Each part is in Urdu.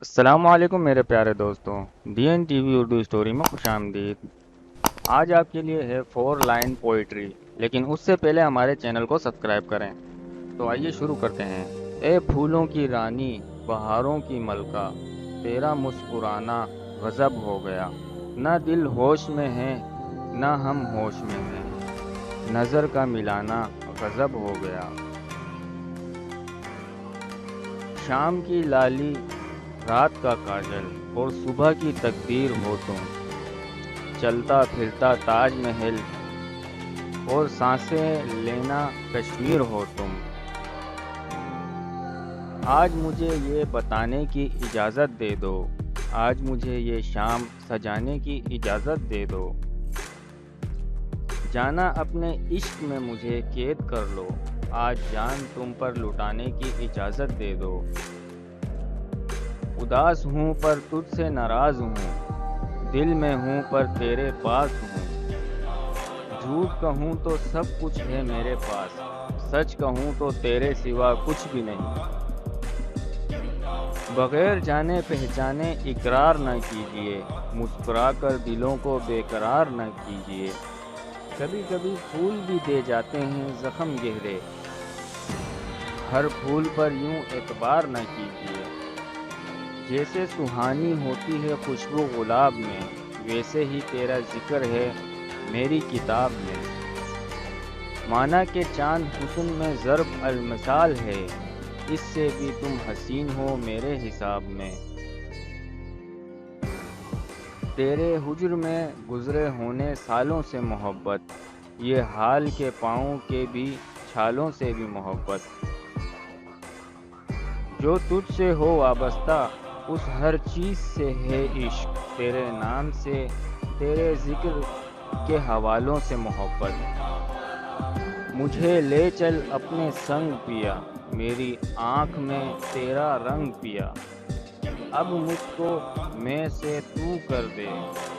السلام علیکم میرے پیارے دوستوں، D N T V Urdu story میں خوش آمدید۔ آج آپ کے لیے ہے 4 لائن پوئٹری، لیکن اس سے پہلے ہمارے چینل کو سبسکرائب کریں۔ تو آئیے شروع کرتے ہیں۔ اے پھولوں کی رانی، بہاروں کی ملکہ، تیرا مسکرانا غضب ہو گیا۔ نہ دل ہوش میں ہے نہ ہم ہوش میں ہیں، نظر کا ملانا غضب ہو گیا۔ شام کی لالی، رات کا کاجل اور صبح کی تقدیر ہو تم، چلتا پھرتا تاج محل اور سانسیں لینا کشمیر ہو تم۔ آج مجھے یہ بتانے کی اجازت دے دو، آج مجھے یہ شام سجانے کی اجازت دے دو۔ جانا اپنے عشق میں مجھے قید کر لو، آج جان تم پر لٹانے کی اجازت دے دو۔ اداس ہوں پر تجھ سے ناراض ہوں، دل میں ہوں پر تیرے پاس ہوں۔ جھوٹ کہوں تو سب کچھ ہے میرے پاس، سچ کہوں تو تیرے سوا کچھ بھی نہیں۔ بغیر جانے پہچانے اقرار نہ کیجیے، مسکرا کر دلوں کو بے قرار نہ کیجیے۔ کبھی کبھی پھول بھی دے جاتے ہیں زخم گہرے، ہر پھول پر یوں اعتبار نہ کیجیے۔ جیسے سہانی ہوتی ہے خوشبو گلاب میں، ویسے ہی تیرا ذکر ہے میری کتاب میں۔ مانا کہ چاند حسن میں ضرب المثال ہے، اس سے بھی تم حسین ہو میرے حساب میں۔ تیرے حجر میں گزرے ہونے سالوں سے محبت، یہ حال کے پاؤں کے بھی چھالوں سے بھی محبت۔ جو تجھ سے ہو وابستہ اس ہر چیز سے ہے عشق، تیرے نام سے تیرے ذکر کے حوالوں سے محبت۔ مجھے لے چل اپنے سنگ پیا، میری آنکھ میں تیرا رنگ پیا۔ اب مجھ کو میں سے تو کر دے،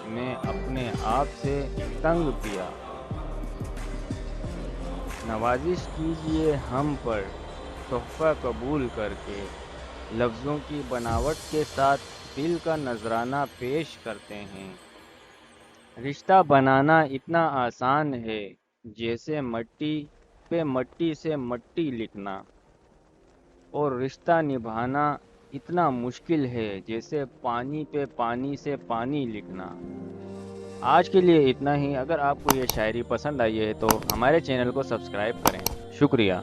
میں اپنے آپ سے تنگ پیا۔ نوازش کیجئے ہم پر تحفہ قبول کر کے، لفظوں کی بناوٹ کے ساتھ دل کا نذرانہ پیش کرتے ہیں۔ رشتہ بنانا اتنا آسان ہے جیسے مٹی پہ مٹی سے مٹی لکھنا، اور رشتہ نبھانا اتنا مشکل ہے جیسے پانی پہ پانی سے پانی لکھنا۔ آج کے لیے اتنا ہی۔ اگر آپ کو یہ شاعری پسند آئی ہے تو ہمارے چینل کو سبسکرائب کریں۔ شکریہ۔